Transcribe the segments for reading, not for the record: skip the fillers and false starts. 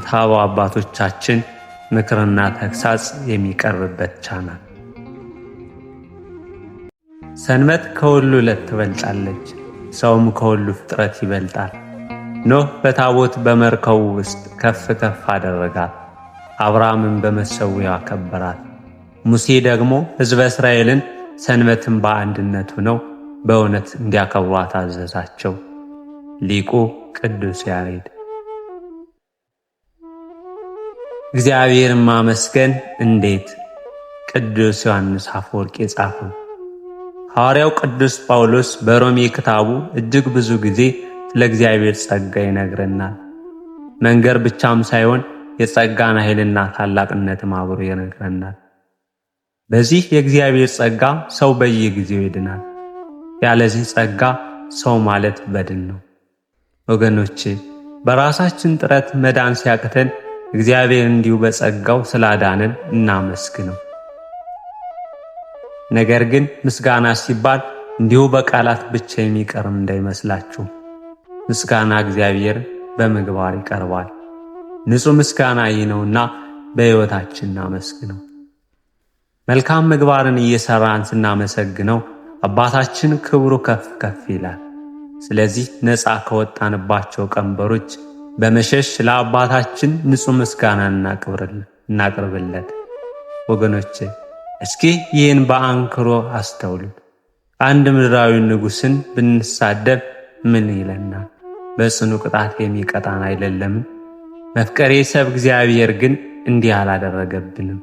ታው አባቶቻችን ምክርና ተግሳጽ የሚቀርብበት ቻናል። ሰንበት ከሁሉ ዕለት ትበልጣለች፣ ሰውም ከሁሉ ፍጥረት ይበልጣል። ኖህ በታቦት በመርከቡ ውስጥ ከፍ ከፍ አደረጋት፣ አብርሃምን በመሠዊያው አከበራት። ሙሴ ደግሞ ሕዝበ እስራኤልን ሰንበትን በአንድነት ሆነው በእውነት እንዲያከብሯት አዘዛቸው። ሊቁ ቅዱስ ያሬድ። እግዚአብሔርን ማመስገን እንዴት? ቅዱስ ዮሐንስ አፈወርቅ የጻፈው። ሐዋርያው ቅዱስ ጳውሎስ በሮሜ ክታቡ እጅግ ብዙ ጊዜ ስለ እግዚአብሔር ጸጋ ይነግረናል። መንገር ብቻም ሳይሆን የጸጋን ኃይልና ታላቅነትም አብሮ ይነግረናል። በዚህ የእግዚአብሔር ጸጋ ሰው በየጊዜው ይድናል። ያለዚህ ጸጋ ሰው ማለት በድን ነው። ወገኖቼ በራሳችን ጥረት መዳን ሲያቅተን እግዚአብሔር እንዲሁ በጸጋው ስላዳነን እናመስግነው። ነገር ግን ምስጋና ሲባል እንዲሁ በቃላት ብቻ የሚቀርም እንዳይመስላችሁ። ምስጋና እግዚአብሔር በምግባር ይቀርባል። ንጹሕ ምስጋና ይህ ነውና በሕይወታችን እናመስግነው። መልካም ምግባርን እየሰራን ስናመሰግነው አባታችን ክብሩ ከፍ ከፍ ይላል። ስለዚህ ነፃ ከወጣንባቸው ቀንበሮች በመሸሽ ለአባታችን ንጹሕ ምስጋናን እናቅርብለት። ወገኖቼ እስኪ ይህን በአንክሮ አስተውሉት። አንድ ምድራዊ ንጉሥን ብንሳደብ ምን ይለናል? በጽኑ ቅጣት የሚቀጣን አይደለምን? መፍቀሬ ሰብ እግዚአብሔር ግን እንዲህ አላደረገብንም።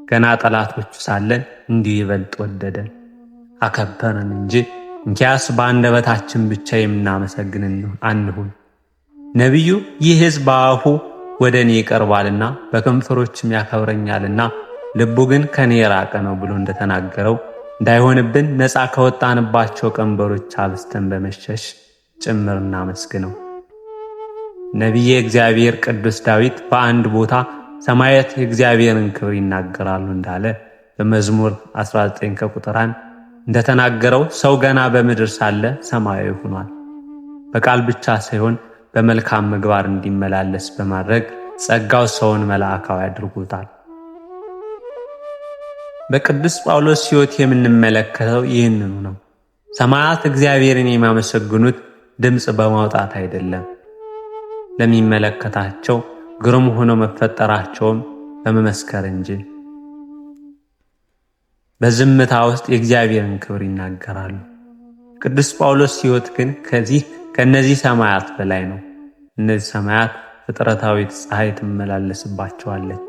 ገና ጠላቶቹ ሳለን እንዲህ ይበልጥ ወደደን፣ አከበረን እንጂ እንኪያስ በአንደበታችን ብቻ የምናመሰግን አንሁን። ነቢዩ ይህ ሕዝብ በአፉ ወደ እኔ ይቀርባልና በከንፈሮችም ያከብረኛልና ልቡ ግን ከኔ የራቀ ነው ብሎ እንደተናገረው እንዳይሆንብን ነፃ ከወጣንባቸው ቀንበሮች አብስተን በመሸሽ ጭምር እናመስግነው። ነቢየ እግዚአብሔር ቅዱስ ዳዊት በአንድ ቦታ ሰማያት የእግዚአብሔርን ክብር ይናገራሉ እንዳለ በመዝሙር 19 ከቁጥር 1 እንደተናገረው ሰው ገና በምድር ሳለ ሰማያዊ ሆኗል። በቃል ብቻ ሳይሆን በመልካም ምግባር እንዲመላለስ በማድረግ ጸጋው ሰውን መልአካዊ አድርጎታል። በቅዱስ ጳውሎስ ሕይወት የምንመለከተው ይህንኑ ነው። ሰማያት እግዚአብሔርን የሚያመሰግኑት ድምፅ በማውጣት አይደለም፣ ለሚመለከታቸው ግሩም ሆነው መፈጠራቸውም በመመስከር እንጂ። በዝምታ ውስጥ የእግዚአብሔርን ክብር ይናገራሉ። ቅዱስ ጳውሎስ ሕይወት ግን ከነዚህ ሰማያት በላይ ነው። እነዚህ ሰማያት ፍጥረታዊት ፀሐይ ትመላለስባቸዋለች።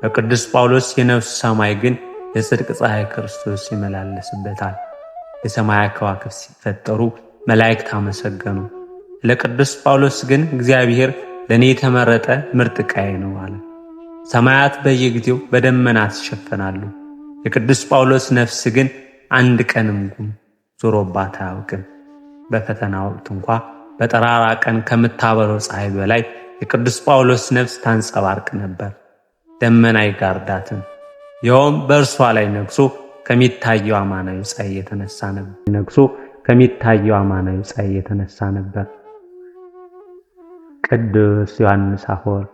በቅዱስ ጳውሎስ የነፍሱ ሰማይ ግን የጽድቅ ፀሐይ ክርስቶስ ይመላለስበታል። የሰማይ ከዋክብት ሲፈጠሩ መላእክት አመሰገኑ። ለቅዱስ ጳውሎስ ግን እግዚአብሔር ለኔ የተመረጠ ምርጥ ዕቃዬ ነው አለ። ሰማያት በየጊዜው በደመናት ይሸፈናሉ። የቅዱስ ጳውሎስ ነፍስ ግን አንድ ቀንም ጉም ዞሮባት አያውቅም። በፈተና ወቅት እንኳ በጠራራ ቀን ከምታበረው ፀሐይ በላይ የቅዱስ ጳውሎስ ነፍስ ታንጸባርቅ ነበር። ደመና አይጋርዳትም። ይኸውም በእርሷ ላይ ነግሶ ከሚታየው አማናዊ ፀሐይ የተነሳ ነበር። ቅዱስ ዮሐንስ አፈወርቅ።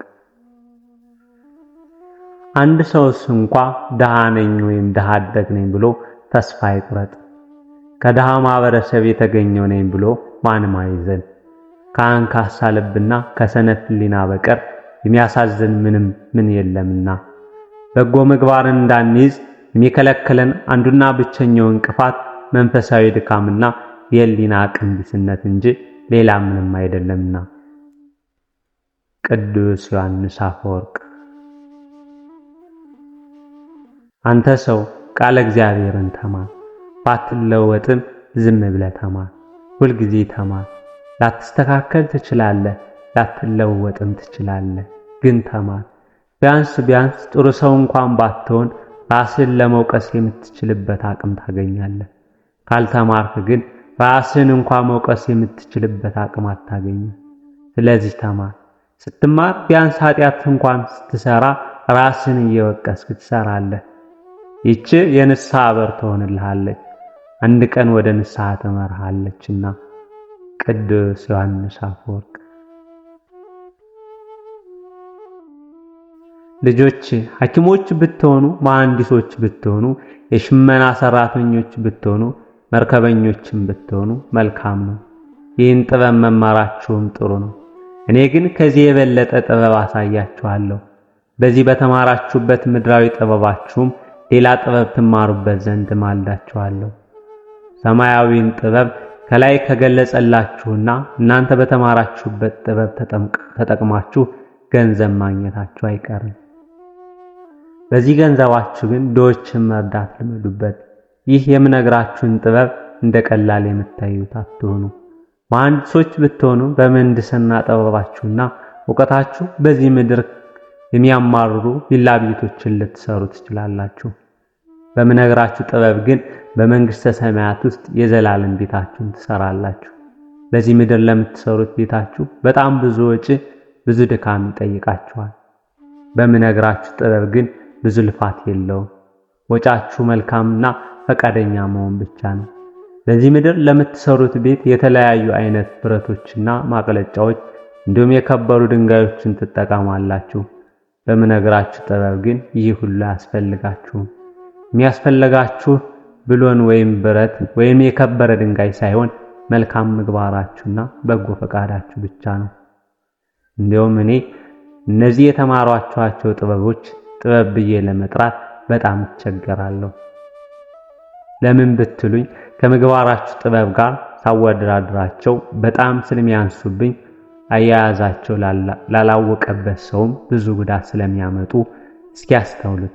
አንድ ሰውስ እንኳ ድሃ ነኝ ወይም ድሃ አደግ ነኝ ብሎ ተስፋ አይቁረጥ። ከድሃ ማህበረሰብ የተገኘው ነኝ ብሎ ማንም አይዘን። ከአንካሳ ልብና ከሰነፍ ሕሊና በቀር የሚያሳዝን ምን የለምና። በጎ ምግባርን እንዳንይዝ የሚከለክለን አንዱና ብቸኛው እንቅፋት መንፈሳዊ ድካምና የሕሊና አቅም ቢስነት እንጂ ሌላ ምንም አይደለምና። ቅዱስ ዮሐንስ አፈወርቅ። አንተ ሰው ቃለ እግዚአብሔርን ተማር፣ ባትለወጥም ዝም ብለህ ተማር። ሁልጊዜ ተማር። ላትስተካከል ትችላለህ፣ ላትለወጥም ትችላለህ፣ ግን ተማር። ቢያንስ ጥሩ ሰው እንኳን ባትሆን ራስን ለመውቀስ የምትችልበት አቅም ታገኛለህ። ካልተማርክ ግን ራስን እንኳን መውቀስ የምትችልበት አቅም አታገኝም። ስለዚህ ተማር። ስትማር ቢያንስ ኃጢአት እንኳን ስትሰራ ራስን እየወቀስክ ትሰራለህ። ይህች የንስሐ በር ትሆንልሃለች፣ አንድ ቀን ወደ ንስሐ ትመራሃለችና። ቅዱስ ዮሐንስ አፈወርቅ። ልጆች ሐኪሞች ብትሆኑ፣ መሐንዲሶች ብትሆኑ፣ የሽመና ሰራተኞች ብትሆኑ፣ መርከበኞችም ብትሆኑ መልካም ነው። ይህን ጥበብ መማራችሁም ጥሩ ነው። እኔ ግን ከዚህ የበለጠ ጥበብ አሳያችኋለሁ። በዚህ በተማራችሁበት ምድራዊ ጥበባችሁም ሌላ ጥበብ ትማሩበት ዘንድ ማልዳችኋለሁ። ሰማያዊን ጥበብ ከላይ ከገለጸላችሁና እናንተ በተማራችሁበት ጥበብ ተጠቅማችሁ ገንዘብ ማግኘታችሁ አይቀርም። በዚህ ገንዘባችሁ ግን ድሆችን መርዳት ልመዱበት። ይህ የምነግራችሁን ጥበብ እንደ ቀላል የምታዩት አትሁኑ። መሐንዲሶች ብትሆኑ በምህንድስና ጥበባችሁና ዕውቀታችሁ በዚህ ምድር የሚያማርሩ ቪላ ቤቶችን ልትሰሩ ትችላላችሁ። በምነግራችሁ ጥበብ ግን በመንግሥተ ሰማያት ውስጥ የዘላለም ቤታችሁን ትሰራላችሁ። በዚህ ምድር ለምትሰሩት ቤታችሁ በጣም ብዙ ወጪ፣ ብዙ ድካም ይጠይቃችኋል። በምነግራችሁ ጥበብ ግን ብዙ ልፋት የለውም። ወጫችሁ መልካምና ፈቃደኛ መሆን ብቻ ነው። በዚህ ምድር ለምትሰሩት ቤት የተለያዩ አይነት ብረቶችና ማቅለጫዎች እንዲሁም የከበሩ ድንጋዮችን ትጠቀማላችሁ። በምነግራችሁ ጥበብ ግን ይህ ሁሉ አያስፈልጋችሁም። የሚያስፈልጋችሁ ብሎን ወይም ብረት ወይም የከበረ ድንጋይ ሳይሆን መልካም ምግባራችሁና በጎ ፈቃዳችሁ ብቻ ነው። እንዲሁም እኔ እነዚህ የተማሯቸዋቸው ጥበቦች ጥበብ ብዬ ለመጥራት በጣም እቸገራለሁ። ለምን ብትሉኝ ከምግባራችሁ ጥበብ ጋር ሳወዳድራቸው በጣም ስለሚያንሱብኝ፣ አያያዛቸው ላላወቀበት ሰውም ብዙ ጉዳት ስለሚያመጡ እስኪያስተውሉት።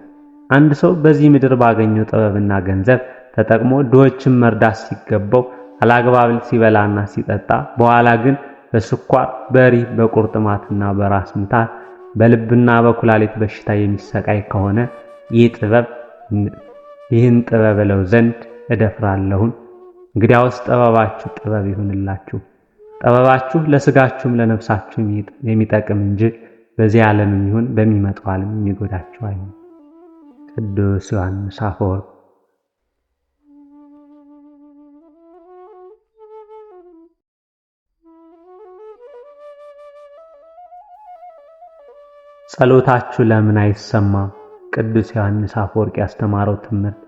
አንድ ሰው በዚህ ምድር ባገኘው ጥበብና ገንዘብ ተጠቅሞ ድሆችን መርዳት ሲገባው አላግባብ ሲበላና ሲጠጣ በኋላ ግን በስኳር፣ በሪህ፣ በቁርጥማትና በራስ ምታት፣ በልብና በኩላሊት በሽታ የሚሰቃይ ከሆነ ይህን ጥበብ እለው ዘንድ እደፍራለሁን? እንግዲያውስ ጥበባችሁ ጥበብ ይሁንላችሁ። ጥበባችሁ ለስጋችሁም ለነፍሳችሁም የሚጠቅም እንጂ በዚህ ዓለምም ይሁን በሚመጣው ዓለም የሚጎዳችሁ አይሁን። ቅዱስ ዮሐንስ አፈወርቅ። ጸሎታችሁ ለምን አይሰማም? ቅዱስ ዮሐንስ አፈወርቅ ያስተማረው ትምህርት።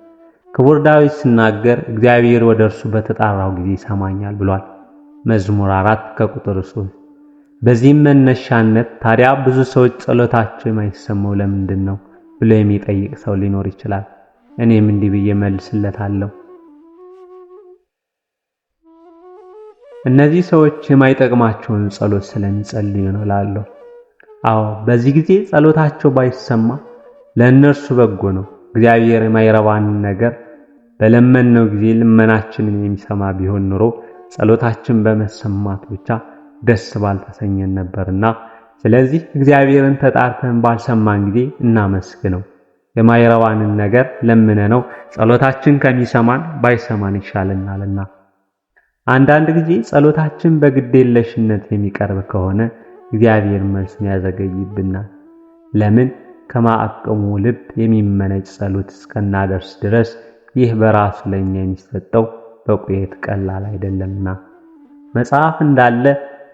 ክቡር ዳዊት ሲናገር እግዚአብሔር ወደ እርሱ በተጣራው ጊዜ ይሰማኛል ብሏል። መዝሙር 4 ከቁጥር 3። በዚህም መነሻነት ታዲያ ብዙ ሰዎች ጸሎታቸው የማይሰማው ለምንድን ነው ብሎ የሚጠይቅ ሰው ሊኖር ይችላል። እኔም እንዲህ ብዬ መልስለታለሁ። እነዚህ ሰዎች የማይጠቅማቸውን ጸሎት ስለሚጸልዩ ነው እላለሁ። አዎ፣ በዚህ ጊዜ ጸሎታቸው ባይሰማ ለእነርሱ በጎ ነው። እግዚአብሔር የማይረባንን ነገር በለመንነው ጊዜ ልመናችንን የሚሰማ ቢሆን ኑሮ ጸሎታችን በመሰማት ብቻ ደስ ባልተሰኘን ነበርና፣ ስለዚህ እግዚአብሔርን ተጣርተን ባልሰማን ጊዜ እናመስግነው። የማይረባንን ነገር ለምነነው ጸሎታችን ከሚሰማን ባይሰማን ይሻለናልና። አንዳንድ ጊዜ ጸሎታችን በግዴለሽነት የሚቀርብ ከሆነ እግዚአብሔር መልሱን ያዘገይብናል። ለምን? ከማዕቀሙ ልብ የሚመነጭ ጸሎት እስከናደርስ ድረስ ይህ በራሱ ለኛ የሚሰጠው በቁየት ቀላል አይደለምና።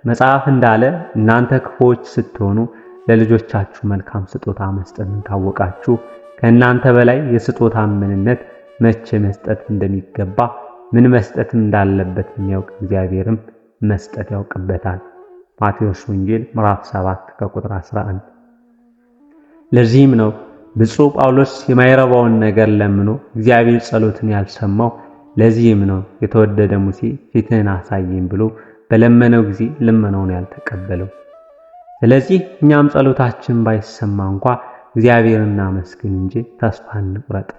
መጽሐፍ እንዳለ እናንተ ክፉዎች ስትሆኑ ለልጆቻችሁ መልካም ስጦታ መስጠትን ካወቃችሁ ከእናንተ በላይ የስጦታን ምንነት መቼ መስጠት እንደሚገባ ምን መስጠት እንዳለበት የሚያውቅ እግዚአብሔርም መስጠት ያውቅበታል። ማቴዎስ ወንጌል ምዕራፍ 7 ከቁጥር 11። ለዚህም ነው ብፁዕ ጳውሎስ የማይረባውን ነገር ለምኖ እግዚአብሔር ጸሎትን ያልሰማው። ለዚህም ነው የተወደደ ሙሴ ፊትህን አሳየኝ ብሎ በለመነው ጊዜ ልመናውን ያልተቀበለው። ስለዚህ እኛም ጸሎታችን ባይሰማ እንኳ እግዚአብሔርን እናመስግን እንጂ ተስፋ እንቁረጥ።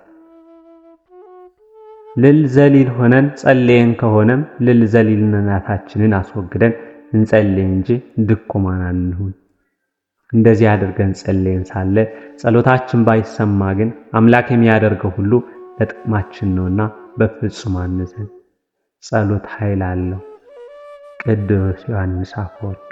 ልል ዘሊል ሆነን ጸልየን ከሆነም ልል ዘሊልነታችንን አስወግደን እንጸልይ እንጂ ድኩማን አንሁን። እንደዚህ አድርገን ጸልየን ሳለ ጸሎታችን ባይሰማ ግን አምላክ የሚያደርገው ሁሉ ለጥቅማችን ነውና በፍጹም አንዘን። ጸሎት ኃይል አለው። ቅዱስ ዮሐንስ አፈወርቅ።